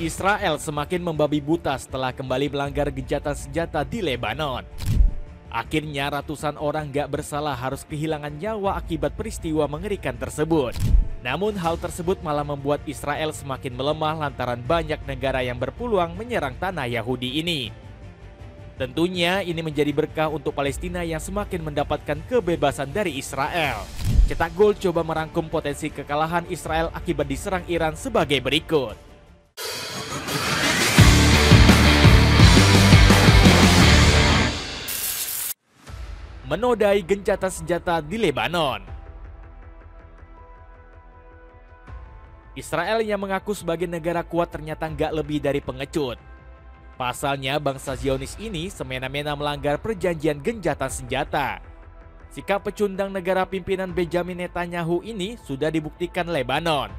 Israel semakin membabi buta setelah kembali melanggar gencatan senjata di Lebanon. Akhirnya ratusan orang gak bersalah harus kehilangan nyawa akibat peristiwa mengerikan tersebut. Namun hal tersebut malah membuat Israel semakin melemah lantaran banyak negara yang berpeluang menyerang tanah Yahudi ini. Tentunya ini menjadi berkah untuk Palestina yang semakin mendapatkan kebebasan dari Israel. Cetak Gol coba merangkum potensi kekalahan Israel akibat diserang Iran sebagai berikut. Menodai gencatan senjata di Lebanon. Israel yang mengaku sebagai negara kuat ternyata nggak lebih dari pengecut. Pasalnya bangsa Zionis ini semena-mena melanggar perjanjian gencatan senjata. Sikap pecundang negara pimpinan Benjamin Netanyahu ini sudah dibuktikan Lebanon.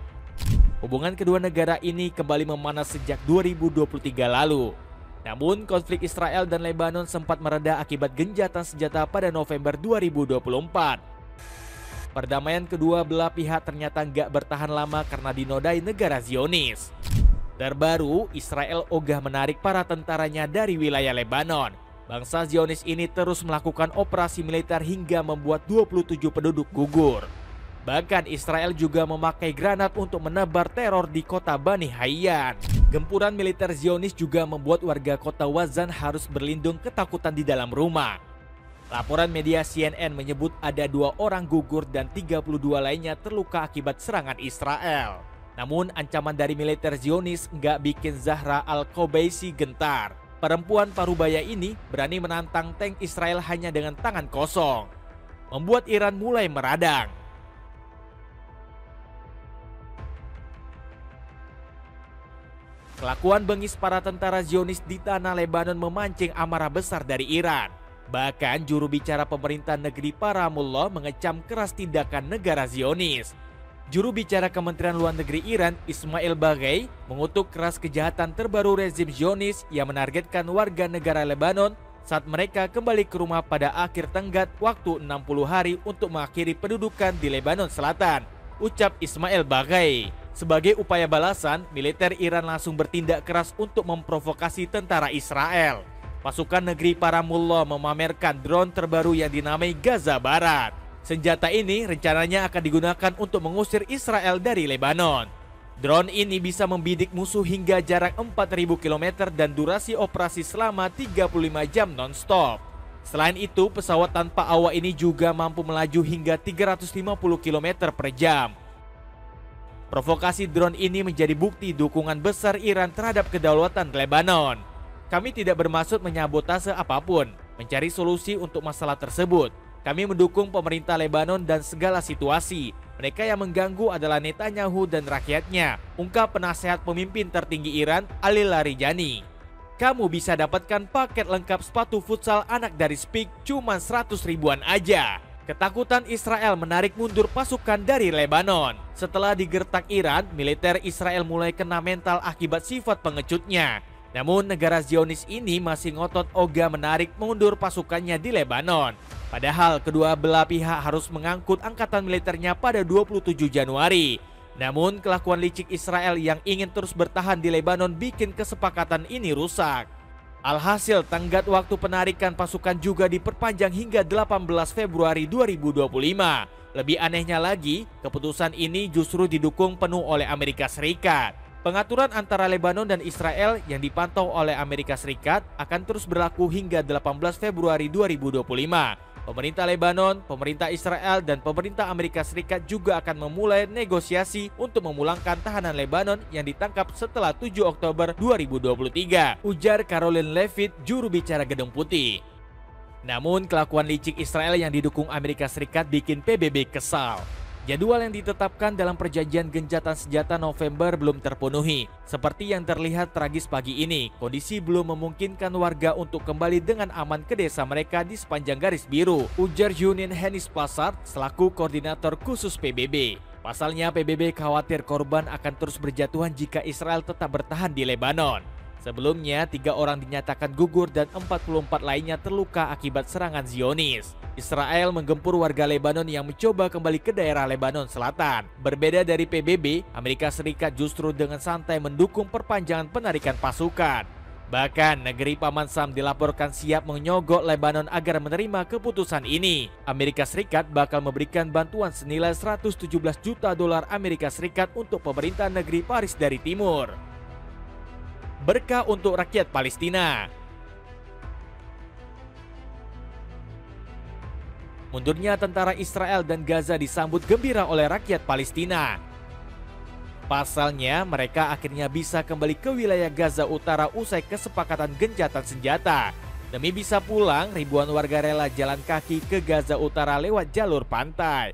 Hubungan kedua negara ini kembali memanas sejak 2023 lalu. Namun konflik Israel dan Lebanon sempat mereda akibat gencatan senjata pada November 2024. Perdamaian kedua belah pihak ternyata nggak bertahan lama karena dinodai negara Zionis. Terbaru, Israel ogah menarik para tentaranya dari wilayah Lebanon. Bangsa Zionis ini terus melakukan operasi militer hingga membuat 27 penduduk gugur. Bahkan Israel juga memakai granat untuk menebar teror di kota Bani Hayyan. Gempuran militer Zionis juga membuat warga kota Wazan harus berlindung ketakutan di dalam rumah. Laporan media CNN menyebut ada 2 orang gugur dan 32 lainnya terluka akibat serangan Israel. Namun ancaman dari militer Zionis nggak bikin Zahra Al-Kobaisi gentar. Perempuan parubaya ini berani menantang tank Israel hanya dengan tangan kosong, membuat Iran mulai meradang. Kelakuan bengis para tentara Zionis di tanah Lebanon memancing amarah besar dari Iran. Bahkan juru bicara pemerintah negeri Paramullah mengecam keras tindakan negara Zionis. Juru bicara Kementerian Luar Negeri Iran, Ismail Baghai, mengutuk keras kejahatan terbaru rezim Zionis yang menargetkan warga negara Lebanon saat mereka kembali ke rumah pada akhir tenggat waktu 60 hari untuk mengakhiri pendudukan di Lebanon Selatan, ucap Ismail Baghai. Sebagai upaya balasan, militer Iran langsung bertindak keras untuk memprovokasi tentara Israel. Pasukan negeri Paramullah memamerkan drone terbaru yang dinamai Gaza Barat. Senjata ini rencananya akan digunakan untuk mengusir Israel dari Lebanon. Drone ini bisa membidik musuh hingga jarak 4.000 km dan durasi operasi selama 35 jam non-stop. Selain itu, pesawat tanpa awak ini juga mampu melaju hingga 350 km per jam. Provokasi drone ini menjadi bukti dukungan besar Iran terhadap kedaulatan Lebanon. Kami tidak bermaksud menyabotase apapun, mencari solusi untuk masalah tersebut. Kami mendukung pemerintah Lebanon dan segala situasi. Mereka yang mengganggu adalah Netanyahu dan rakyatnya, ungkap penasehat pemimpin tertinggi Iran, Ali Larijani. Kamu bisa dapatkan paket lengkap sepatu futsal anak dari Speak cuma 100 ribuan aja. Ketakutan Israel menarik mundur pasukan dari Lebanon. Setelah digertak Iran, militer Israel mulai kena mental akibat sifat pengecutnya. Namun negara Zionis ini masih ngotot ogah menarik mundur pasukannya di Lebanon. Padahal kedua belah pihak harus mengangkut angkatan militernya pada 27 Januari. Namun kelakuan licik Israel yang ingin terus bertahan di Lebanon bikin kesepakatan ini rusak. Alhasil tenggat waktu penarikan pasukan juga diperpanjang hingga 18 Februari 2025. Lebih anehnya lagi, keputusan ini justru didukung penuh oleh Amerika Serikat. Pengaturan antara Lebanon dan Israel yang dipantau oleh Amerika Serikat akan terus berlaku hingga 18 Februari 2025. Pemerintah Lebanon, pemerintah Israel, dan pemerintah Amerika Serikat juga akan memulai negosiasi untuk memulangkan tahanan Lebanon yang ditangkap setelah 7 Oktober 2023, ujar Caroline Levitt, juru bicara Gedung Putih. Namun kelakuan licik Israel yang didukung Amerika Serikat bikin PBB kesal. Jadwal yang ditetapkan dalam perjanjian gencatan senjata November belum terpenuhi. Seperti yang terlihat tragis pagi ini, kondisi belum memungkinkan warga untuk kembali dengan aman ke desa mereka di sepanjang garis biru, ujar Junin Hennis Plassard selaku koordinator khusus PBB. Pasalnya PBB khawatir korban akan terus berjatuhan jika Israel tetap bertahan di Lebanon. Sebelumnya, 3 orang dinyatakan gugur dan 44 lainnya terluka akibat serangan Zionis. Israel menggempur warga Lebanon yang mencoba kembali ke daerah Lebanon Selatan. Berbeda dari PBB, Amerika Serikat justru dengan santai mendukung perpanjangan penarikan pasukan. Bahkan, negeri Paman Sam dilaporkan siap menyogok Lebanon agar menerima keputusan ini. Amerika Serikat bakal memberikan bantuan senilai 117 juta dolar Amerika Serikat untuk pemerintah negeri Paris dari timur. Berkah untuk rakyat Palestina. Mundurnya tentara Israel dan Gaza disambut gembira oleh rakyat Palestina. Pasalnya, mereka akhirnya bisa kembali ke wilayah Gaza Utara usai kesepakatan gencatan senjata. Demi bisa pulang, ribuan warga rela jalan kaki ke Gaza Utara lewat jalur pantai.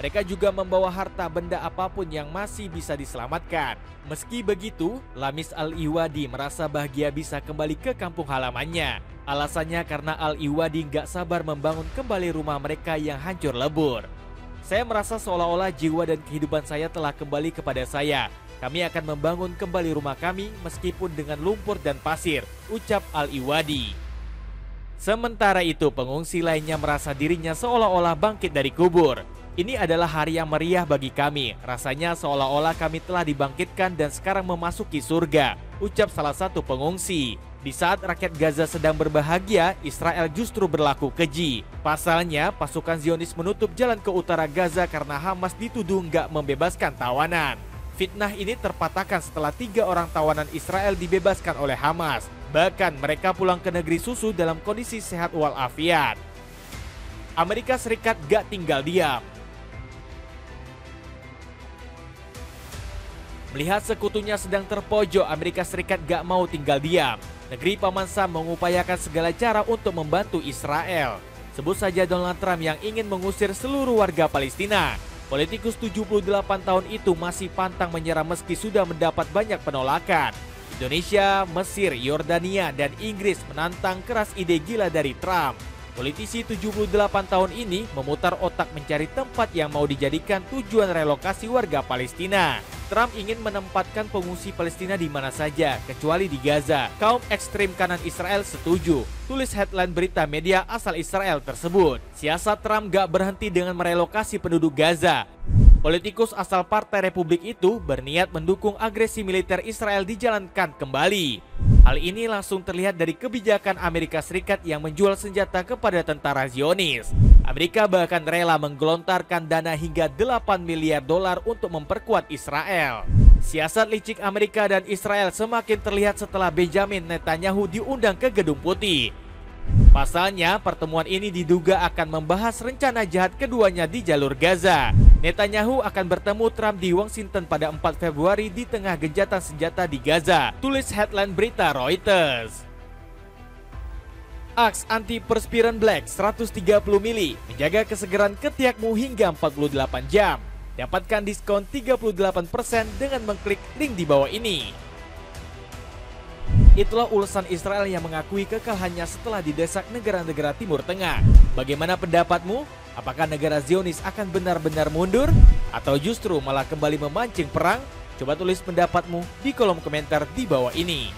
Mereka juga membawa harta benda apapun yang masih bisa diselamatkan. Meski begitu, Lamis Al-Iwadi merasa bahagia bisa kembali ke kampung halamannya. Alasannya karena Al-Iwadi gak sabar membangun kembali rumah mereka yang hancur lebur. Saya merasa seolah-olah jiwa dan kehidupan saya telah kembali kepada saya. Kami akan membangun kembali rumah kami meskipun dengan lumpur dan pasir, ucap Al-Iwadi. Sementara itu, pengungsi lainnya merasa dirinya seolah-olah bangkit dari kubur. Ini adalah hari yang meriah bagi kami. Rasanya seolah-olah kami telah dibangkitkan dan sekarang memasuki surga, ucap salah satu pengungsi. Di saat rakyat Gaza sedang berbahagia, Israel justru berlaku keji. Pasalnya, pasukan Zionis menutup jalan ke utara Gaza karena Hamas dituduh nggak membebaskan tawanan. Fitnah ini terpatahkan setelah 3 orang tawanan Israel dibebaskan oleh Hamas. Bahkan mereka pulang ke negeri susu dalam kondisi sehat walafiat. Amerika Serikat gak tinggal diam. Melihat sekutunya sedang terpojok, Amerika Serikat gak mau tinggal diam. Negeri Paman Sam mengupayakan segala cara untuk membantu Israel. Sebut saja Donald Trump yang ingin mengusir seluruh warga Palestina. Politikus 78 tahun itu masih pantang menyerah meski sudah mendapat banyak penolakan. Indonesia, Mesir, Yordania, dan Inggris menantang keras ide gila dari Trump. Politisi 78 tahun ini memutar otak mencari tempat yang mau dijadikan tujuan relokasi warga Palestina. Trump ingin menempatkan pengungsi Palestina di mana saja, kecuali di Gaza. Kaum ekstrim kanan Israel setuju, tulis headline berita media asal Israel tersebut. Siasat Trump gak berhenti dengan merelokasi penduduk Gaza. Politikus asal Partai Republik itu berniat mendukung agresi militer Israel dijalankan kembali. Hal ini langsung terlihat dari kebijakan Amerika Serikat yang menjual senjata kepada tentara Zionis. Amerika bahkan rela menggelontarkan dana hingga 8 miliar dolar untuk memperkuat Israel. Siasat licik Amerika dan Israel semakin terlihat setelah Benjamin Netanyahu diundang ke Gedung Putih. Pasalnya, pertemuan ini diduga akan membahas rencana jahat keduanya di jalur Gaza. Netanyahu akan bertemu Trump di Washington pada 4 Februari di tengah gencatan senjata di Gaza, tulis headline berita Reuters. Axe antiperspiran black 130 mili menjaga kesegaran ketiakmu hingga 48 jam. Dapatkan diskon 38% dengan mengklik link di bawah ini. Itulah ulasan Israel yang mengakui kekalahannya setelah didesak negara-negara Timur Tengah. Bagaimana pendapatmu? Apakah negara Zionis akan benar-benar mundur? Atau justru malah kembali memancing perang? Coba tulis pendapatmu di kolom komentar di bawah ini.